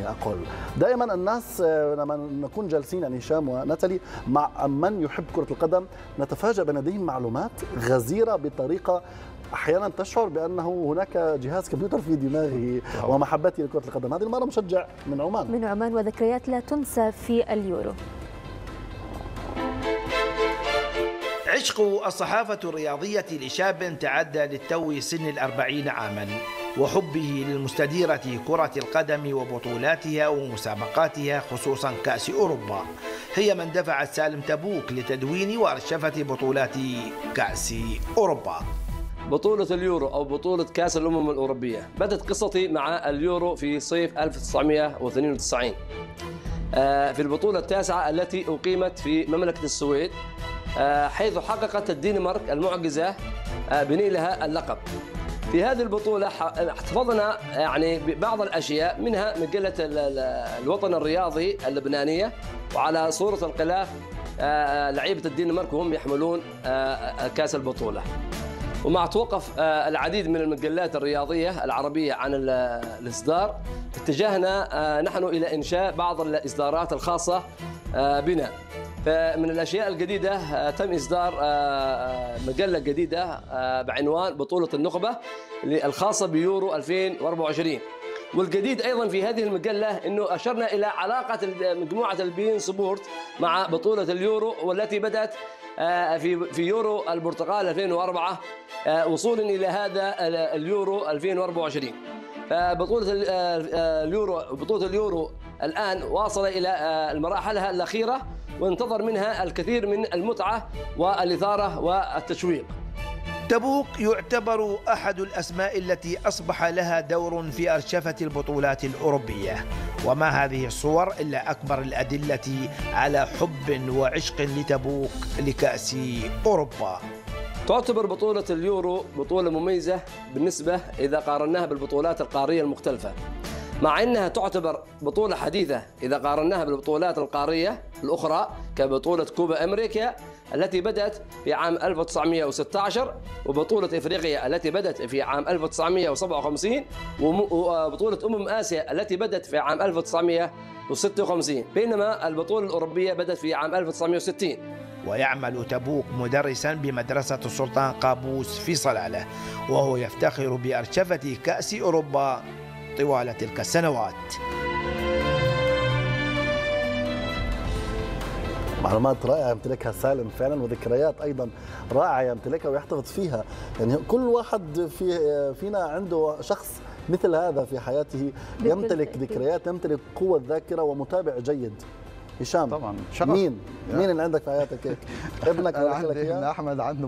أقول. دائما الناس لما نكون جالسين يعني هشام وناتالي مع من يحب كرة القدم نتفاجأ بأن لديهم معلومات غزيرة بطريقة أحيانا تشعر بأنه هناك جهاز كمبيوتر في دماغه ومحبته لكرة القدم. هذه المرة مشجع من عمان. من عمان وذكريات لا تنسى في اليورو. عشق الصحافة الرياضية لشاب تعدى للتو سن 40 عاما، وحبه للمستديرة كرة القدم وبطولاتها ومسابقاتها خصوصا كأس أوروبا هي من دفعت سالم تبوك لتدوين وأرشفة بطولات كأس أوروبا. بطولة اليورو أو بطولة كأس الأمم الأوروبية بدأت قصتي مع اليورو في صيف 1992 في البطولة التاسعة التي أقيمت في مملكة السويد، حيث حققت الدنمارك المعجزة بنيلها اللقب. في هذه البطولة احتفظنا يعني ببعض الأشياء، منها مجلة الوطن الرياضي اللبنانية، وعلى صورة الغلاف لعيبة الدنمارك وهم يحملون كأس البطولة. ومع توقف العديد من المجلات الرياضية العربية عن الإصدار، اتجهنا نحن إلى إنشاء بعض الإصدارات الخاصة بنا. فمن الأشياء الجديدة تم إصدار مجلة جديدة بعنوان بطولة النخبة الخاصة بيورو 2024. والجديد أيضا في هذه المجلة أنه أشرنا إلى علاقة مجموعة البين سبورت مع بطولة اليورو، والتي بدأت في يورو البرتغال 2004 وصولا إلى هذا اليورو 2024. فبطولة اليورو الآن واصل إلى المراحلها الأخيرة، وانتظر منها الكثير من المتعة والإثارة والتشويق. تبوك يعتبر أحد الأسماء التي أصبح لها دور في أرشفة البطولات الأوروبية، وما هذه الصور إلا أكبر الأدلة على حب وعشق لتبوك لكأس أوروبا. تعتبر بطولة اليورو بطولة مميزة بالنسبة إذا قارناها بالبطولات القارية المختلفة، مع أنها تعتبر بطولة حديثة إذا قارناها بالبطولات القارية الأخرى كبطولة كوبا أمريكا التي بدأت في عام 1916، وبطولة إفريقيا التي بدأت في عام 1957، وبطولة آسيا التي بدأت في عام 1956، بينما البطولة الأوروبية بدأت في عام 1960. ويعمل تبوك مدرسا بمدرسة السلطان قابوس في صلالة، وهو يفتخر بأرشفة كأس أوروبا طوال تلك السنوات. معلومات رائعة يمتلكها سالم فعلا، وذكريات أيضا رائعة يمتلكها ويحتفظ فيها. يعني كل واحد فينا عنده شخص مثل هذا في حياته، يمتلك ذكريات، يمتلك قوة ذاكرة ومتابع جيد. هشام، طبعا مين اللي عندك في حياتك هيك؟ ابنك أنا عندي ابن أحمد عنده